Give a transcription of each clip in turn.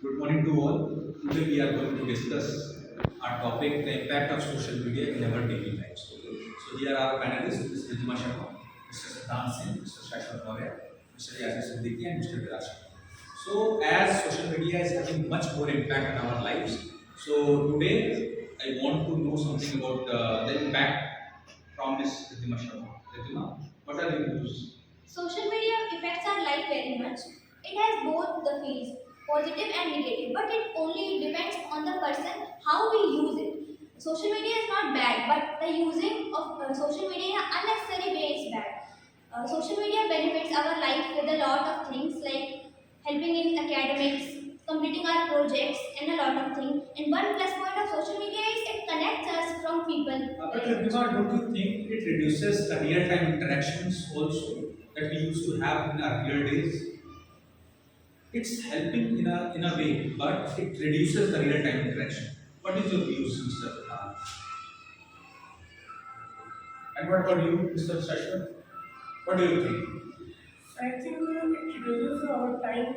Good morning to all. Today we are going to discuss our topic, the impact of social media in our daily lives. So here are our panelists, Mr. Ridhima Sharma, Mr. Siddhant Singh, Mr. Shashwat Maurya, Mr. Yasir Siddiqui and Mr. Viraj. So as social media is having much more impact on our lives, so today I want to know something about the impact from Ms. Ridhima Sharma. Ridhima, what are your views? Social media affects our life very much. It has both the fields, positive and negative, but it only depends on the person how we use it. Social media is not bad, but the using of social media in an unnecessary way is bad. Social media benefits our life with a lot of things like helping in academics, completing our projects, and a lot of things. And one plus point of social media is it connects us from people. But Ridhima, don't you think it reduces the real-time interactions also that we used to have in our real days? It's helping in a way, but it reduces the real-time interaction. What is your views, Mr. Khan? And what about you, Mr. Shashwat? What do you think? I think it reduces our time.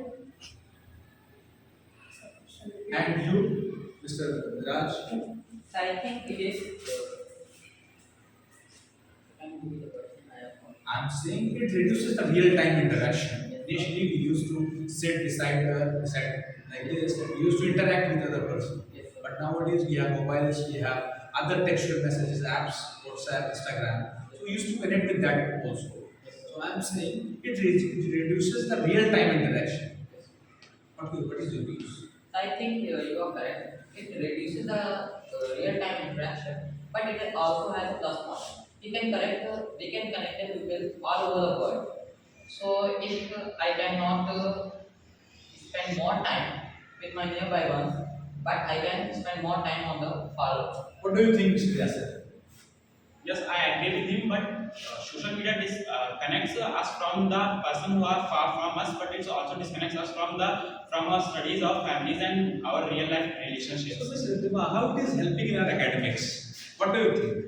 And you, Mr. Raj? So I think it is. I'm saying it reduces the real-time interaction. Initially, we used to sit beside like this, and we used to interact with other person. Yes. But nowadays, we have mobiles, we have other textual messages, apps, WhatsApp, Instagram. So we used to connect with that also. So I'm saying it reduces the real-time interaction. What is your views? So I think you are correct. It reduces the real-time interaction, but it also has a plus point. We can connect the people all over the world. So if I cannot spend more time with my nearby ones, but I can spend more time on the far. What do you think, Mr. Yasser? Yes, I agree with him, but social media connects us from the person who are far from us, but it also disconnects us from our studies, our families, and our real life relationships. So, Mr. Ridhima, how it is helping in our academics? What do you think?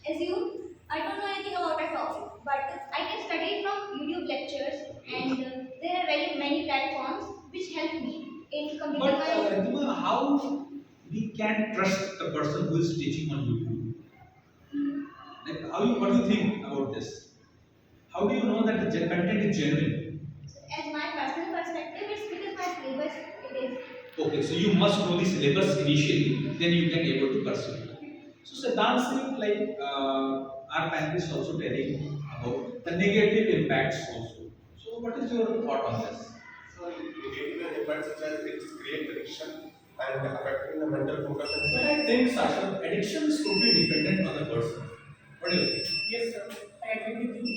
As you, I don't know anything about a topic, but I can study from YouTube lectures, and there are very many platforms which help me in completing But my. Ridhima, how we can trust the person who is teaching on YouTube? Like, what do you think about this? How do you know that the content is genuine? As my personal perspective, it's because my syllabus it is. Okay, so you must know the syllabus initially, then you can able to pursue. So Siddhant Singh, like our panelists also telling about the negative impacts also. So what is your thought on this? So negative impacts such as it create addiction and affecting the mental focus and But I think Sasha, addiction is totally dependent on the person. What do you think? Yes, sir. I agree with you.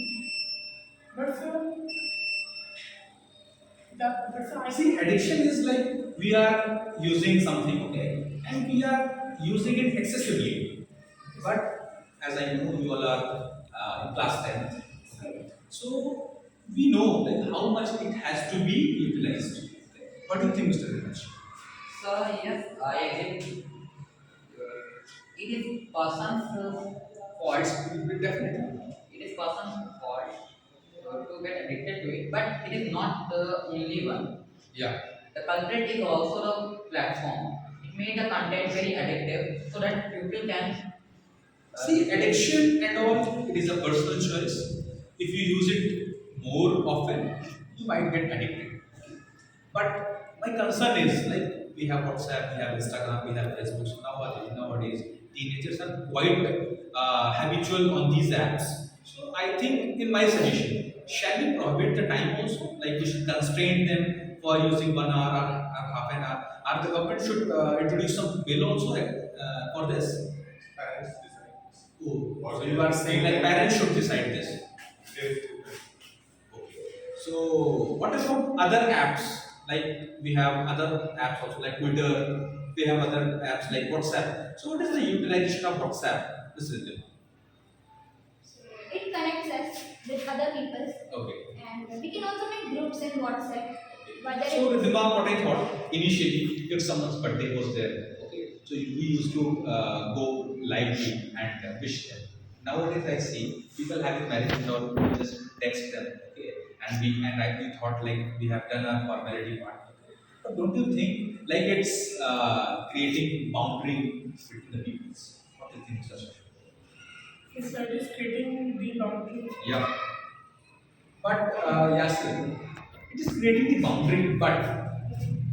But sir, I See, addiction is like we are using something, okay, and we are using it excessively. But as I know, you all are in class 10th, so we know like how much it has to be utilized. What do you think, Mr. Dinesh? So yes, I agree with you. It is person's fault. Definitely. It is person's fault to get addicted to it, but it is not the only one. Yeah. The culprit is also the platform. It made the content very addictive so that people can See, addiction and all, it is a personal choice. If you use it more often, you might get addicted. But my concern is like we have WhatsApp, we have Instagram, we have Facebook. So nowadays, teenagers are quite habitual on these apps. So I think, in my suggestion, shall we prohibit the time also? Like we should constrain them for using 1 hour or half an hour. Or the government should introduce some bill also for this. parents decide. Oh, so you are saying like parents should decide this. Yes. Okay. So what about other apps? Like we have other apps also like Twitter. We have other apps like WhatsApp. So what is the utilization of WhatsApp? This is it. It connects us with other people, Okay. and we can also make groups in WhatsApp. But there So is Ridhima, what I thought initially, if someone's birthday was there, okay, so we used to go lively and wish them. Nowadays, I see people having marriage and all, we just text them, okay, and we thought like we have done our formality part. But don't you think like it's creating boundary between the peoples? What do you think, Sasha? Yes, that is creating the boundary. Yeah. But Yasir, it is creating the boundary, but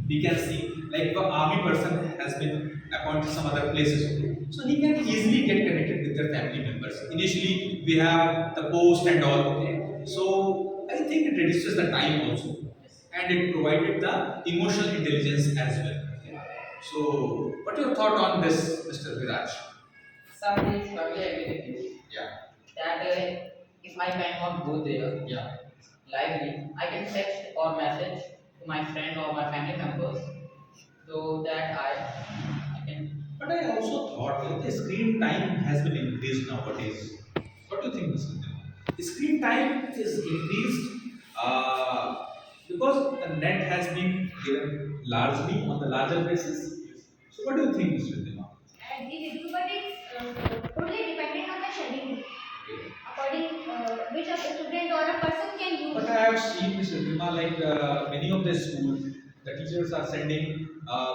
we can see like the army person has been appointed some other places, okay? So he can easily get connected with their family members. Initially, we have the post and all, okay? So I think it reduces the time also, and it provided the emotional intelligence as well. Okay? So, what your thought on this, Mr. Viraj? So I strongly agree with you Yeah. that if I cannot go there Yeah. lively, I can text or message to my friend or my family members so that I can. But I also thought that the screen time has been increased nowadays. What do you think, Mr. Dema? The screen time is increased because the net has been given largely on the larger basis. So, what do you think, Mr. Dema? I agree with you, but it's totally dependent on the schedule. According which a student or a person can use. But I have seen, Mr. Dema, like many of the schools, the teachers are sending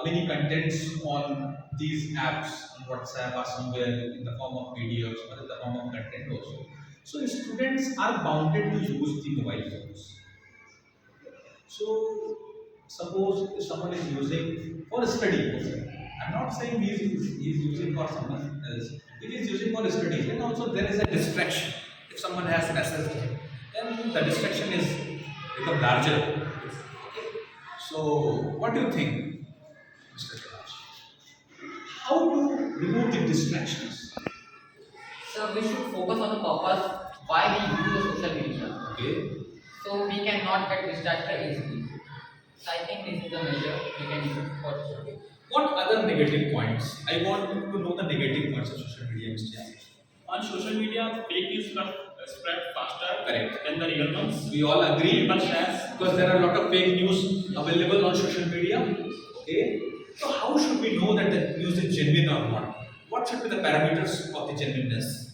many contents on these apps on WhatsApp or somewhere in the form of videos or in the form of content also. So students are bounded to use the mobile phones. So suppose if someone is using for study, okay, I'm not saying he is using for someone else. If he is using for study, then also there is a distraction. If someone has access, then the distraction is become larger. Okay. So what do you think, Mr. Kailash? How to remove the distractions? So we should focus on the purpose why we use the social media. Okay. So we cannot get distracted easily. So I think this is the measure we can use for social media. What other negative points? I want to know the negative points of social media, Mr. Yasir. On social media, fake news spread faster Correct. than the real ones. We all agree People shares. because there are a lot of fake news available on social media. Okay. So how should we know that the news is genuine or not? What should be the parameters of the genuineness?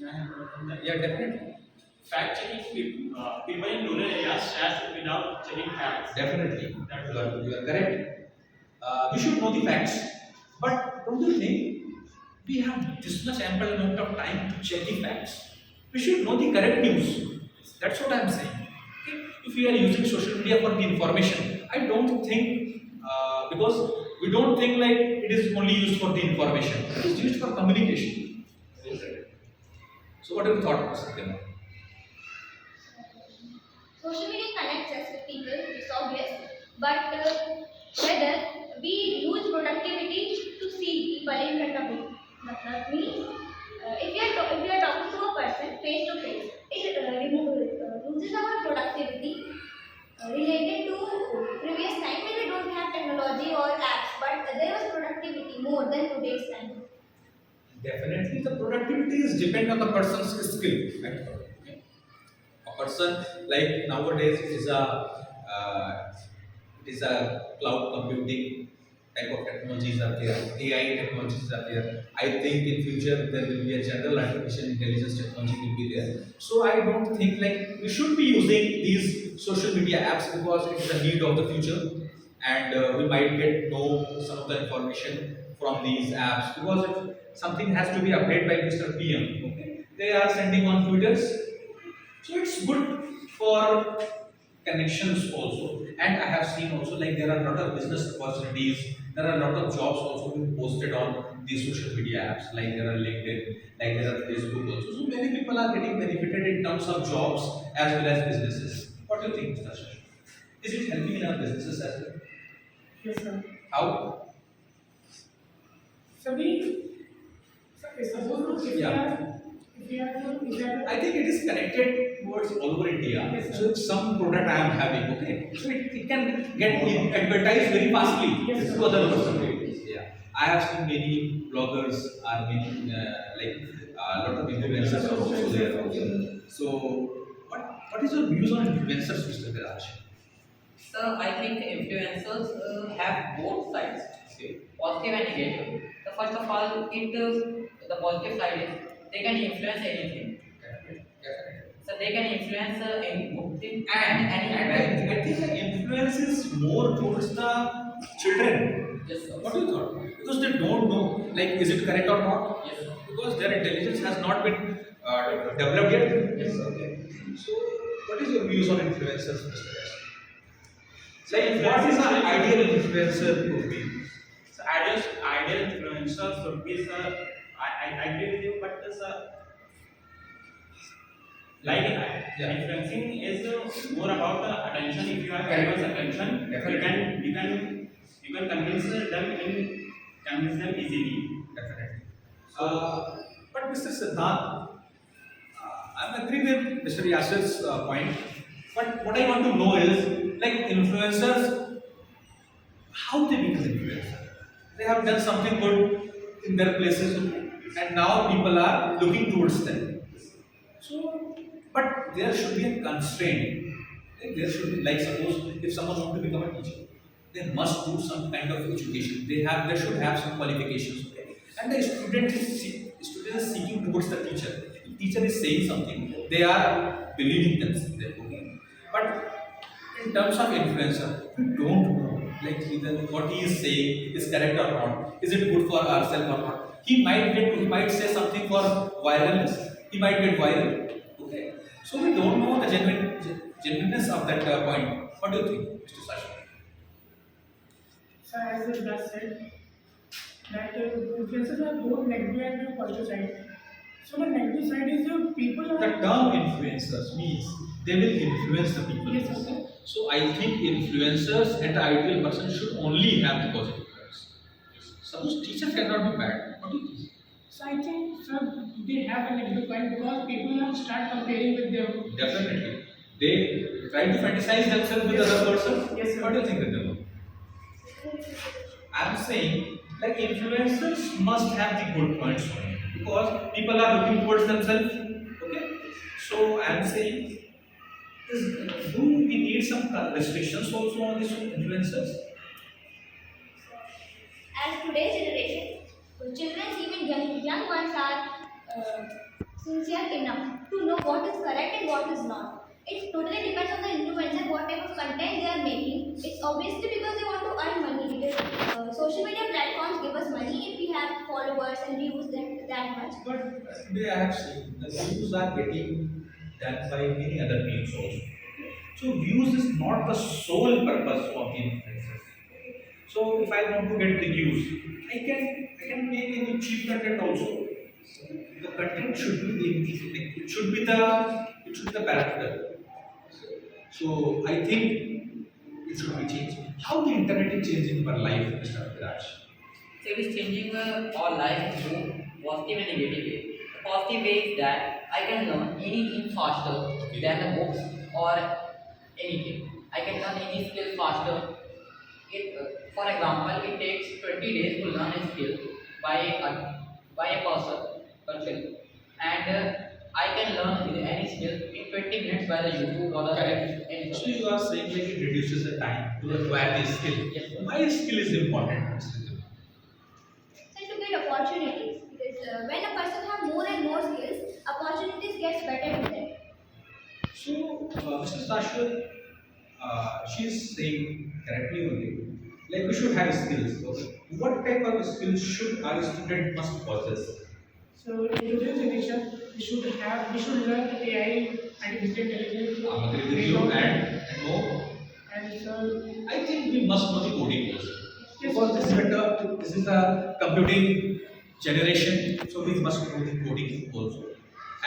Yeah, definitely. Fact checking people in rural areas shares without checking facts. Definitely. You are correct. We should know the facts. But don't you think we have this much ample amount of time to check the facts? We should know the correct news. That's what I'm saying. Okay? If we are using social media for the information, I don't think because we don't think like it is only used for the information. It is used for communication. So what are your thoughts, Satyam? Social media connects us with people, it's obvious, but whether we use productivity to see people in front of it. That means if we are talking to a person face to face, it loses our productivity related to previous time when we don't have technology or apps, but there was productivity more than today's time. Definitely, the productivity is depend on the person's skill. Right? A person like nowadays it is a cloud computing type of technologies are there, AI technologies are there. I think in future there will be a general artificial intelligence technology will be there. So I don't think like we should be using these social media apps because it is a need of the future, and we might get know some of the information from these apps because if something has to be updated by Mr. PM. Okay, they are sending on Twitters, so it's good for connections also. And I have seen also like there are a lot of business opportunities. There are a lot of jobs also being posted on these social media apps. Like there are LinkedIn, like there are Facebook also. So many people are getting benefited in terms of jobs as well as businesses. What do you think, Mr. Shashi? Is it helping in our businesses as well? Yes, sir. How? So suppose if we are I think it is connected towards all over India. Yes, So if some product I am having, okay, so it can get advertised very fastly Yes, to other person. Yeah, I have seen many bloggers are many a lot of influencers are also there. Also. So what is your views on influencers, Mr. Viraj? So I think influencers have both sides, Okay. positive and negative. So first of all, the positive side is they can influence anything. Definitely. So they can influence any good thing And any I think the influence is more towards the children. Yes, sir. What do you thought? Because they don't know, like, is it correct or not? Yes, sir. Because their intelligence has not been developed yet. Yes, sir. Okay. So, what is your views on influencers, Mr. S? Like, what is an ideal influencer could be? So ideal influencer should be, sir, I agree with you, but sir, like Yeah. influencing is more about the attention. If you have Correct. everyone's attention, Definitely. you can convince them easily. Definitely. But Mr. Siddharth, I agree with Mr. Yasir's point. But what I want to know is, like, influencers, how they become influencers? They have done something good in their places, okay? And now people are looking towards them. So, but there should be a constraint. Like, there should be, like, suppose if someone wants to become a teacher, they must do some kind of education. They should have some qualifications. Okay? And the student is seeking towards the teacher. If teacher is saying something, they are believing them. Okay? But in terms of influencer, we don't know, like, either what he is saying is correct or not. Is it good for ourselves or not? He might say something for viralness. He might get viral. Okay. So we don't know the genuineness of that point. What do you think, Mr. Sashi? So as Siddharth said, that influences are both negative and positive side. So the negative side is people The are term influencers means they will influence the people. Yes, sir. So I think influencers and the ideal person should only have the positive influence. Suppose teacher cannot be bad. What do you think? So I think sir, they have a negative point because people now start comparing with them. Definitely. They try to fantasize themselves with Yes. other person. Yes, sir. What do you think of them? I'm saying, like, influencers must have the good points only because people are looking towards themselves. Okay. So I'm saying, do we need some restrictions also on these influencers? As today's generation, children, even young ones, are sincere enough to know what is correct and what is not. It totally depends on the influencer, what type of content they are making. It's obviously because they want to earn money. Because social media platforms give us money if we have followers and views that much. But today I have seen the views are getting done by many other means also. So views is not the sole purpose of the influencers. So if I want to get the views, I can make any cheap content also. The content should be it should be the parameter. So I think it should be changed. How the internet is changing our life, Mr. Viraj? So it is changing our life in positive and negative way. The positive way is that I can learn anything faster than the books or anything. I can learn any skill faster. For example, it takes 20 days to learn a skill by a person, and I can learn any skill in 20 minutes by the YouTube or the any So you are saying, like, it reduces the time to acquire the skill. Yes, sir. Why skill is important, Mr. Viraj? So to get opportunities, because when a person has more and more skills, opportunities gets better with them. So, Mr. Sashwat, she is saying correctly only, like, we should have skills. Okay? What type of skills should our student must possess? So in today's generation, we should learn AI, artificial intelligence, I'm agree with you and more. and so I think we must know the coding also. Yes. Because this is a computing generation, so we must know the coding also.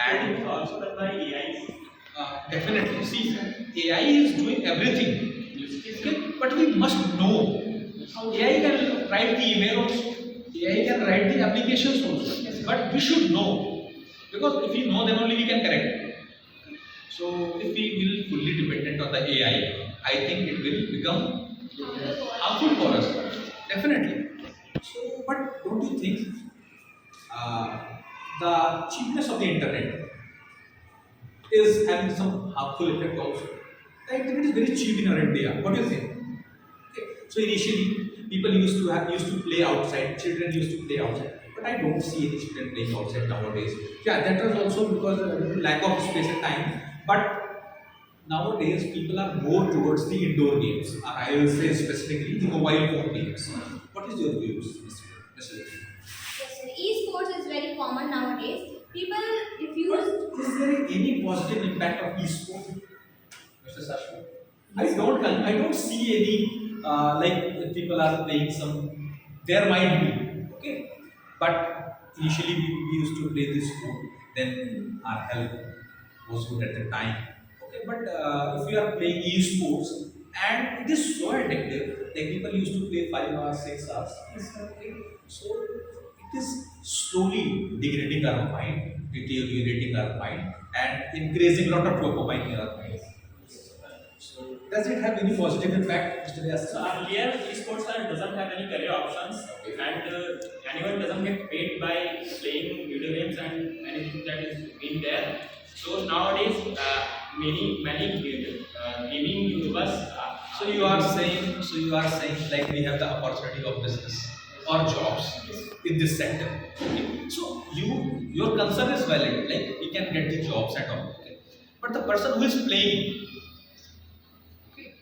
And And also done by AI. definitely, see, AI is doing everything. Okay? But we must know. AI can write the email also. AI can write the applications also. But we should know. Because if we know, then only we can correct. So if we will fully dependent on the AI, I think it will become harmful for us. Definitely. So, but don't you think the cheapness of the internet is having some harmful effect also? The internet is very cheap in our India. What do you think? Okay. So initially, people used to play outside. Children used to play outside. But I don't see any children playing outside nowadays. Yeah, that was also because of lack of space and time. But nowadays people are more towards the indoor games. I will say specifically the mobile phone games. What is your views, Mr. Yes, sir. E-sports is very common nowadays. People refuse. Is there any positive impact of e-sport, Mr. Sashwat? I don't see any like if people are playing some. There might be, okay, but initially we used to play this sport. Then our health was good at the time. Okay, but if you are playing e-sports and it is so addictive, like people used to play 5 hours, 6 hours. Okay, so it is slowly degrading our mind, deteriorating our mind, and increasing lot of dopamine in our mind. So, does it have any positive impact, Mr. Vyas? So earlier, esports doesn't have any career options, and anyone doesn't get paid by playing video games and anything that is in there. So nowadays, many gaming YouTubers. So you are saying like we have the opportunity of business or jobs in this sector. Okay. So your concern is valid, like we can get the jobs and all. Okay. But the person who is playing, okay,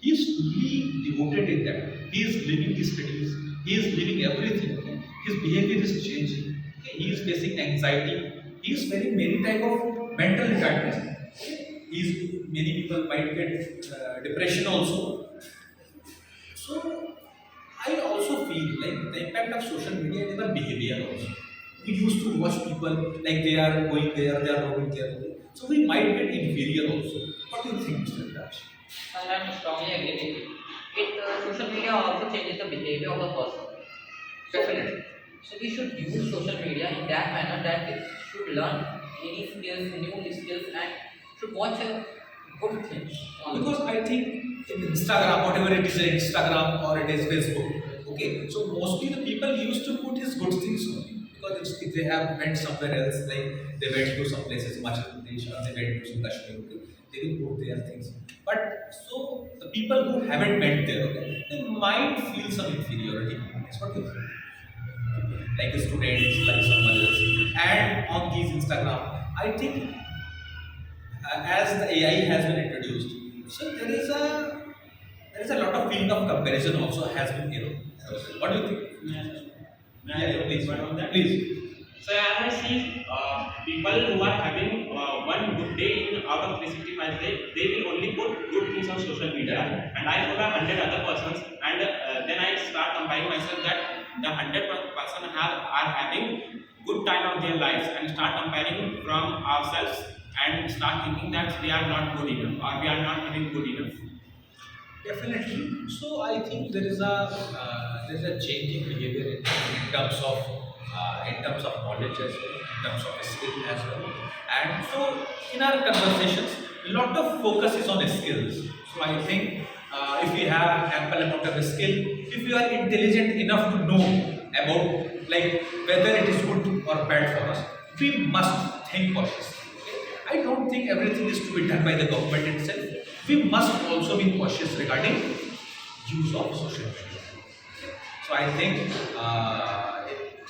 he is fully devoted in that. He is living his studies, he is living everything. Okay. His behavior is changing. Okay. He is facing anxiety. He is facing many type of mental retardedness. Many people might get depression also. So I also feel like the impact of social media in our behavior also. We used to watch people like they are going there, they are going there. So we might get inferior also. What do you think, Mr. Raj? And I strongly agree with you. Social media also changes the behavior of the person. Definitely. So we should use social media in that manner that it should learn any skills, new skills, and should watch good things. Because I think in Instagram, whatever it is, Instagram or it is Facebook, okay. So mostly the people used to put his good things only. Because if they have went somewhere else, like they went to some places, Himachal Pradesh, or they went to some Kashmir, okay, they will put their things. But so the people who haven't went there, okay, they might feel some inferiority. That's what you think. Like the students, like some others. And on these Instagram, I think as the AI has been introduced, so there is a lot of feeling of comparison also has been What do you think? Yeah, please. What on that? Please. So as I see, people who are having one good day in out of 365 days, they will only put good things on social media. And I follow 100 other persons, and then I start comparing myself that the 100 person are having good time of their lives, and start comparing from ourselves and start thinking that we are not good enough or we are not even good enough. Definitely. So I think there is a changing behavior in terms of knowledge as well, in terms of skill as well. And so in our conversations, a lot of focus is on skills. So I think if we have ample amount of skill, if you are intelligent enough to know about like whether it is good or bad for us, we must think cautiously. I don't think everything is to be done by the government itself. We must also be cautious regarding use of social media. So I think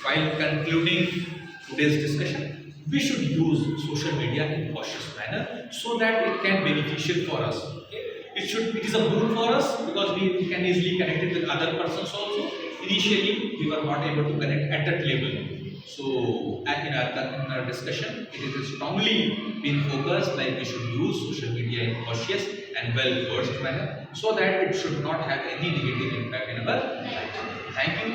while concluding today's discussion, we should use social media in cautious manner so that it can be beneficial for us. Okay? It is a boon for us because we can easily connect it with other persons also. Initially, we were not able to connect at that level. So, in our discussion, it is strongly been focused like we should use social media in cautious and well-versed manner so that it should not have any negative impact in our life. Thank you.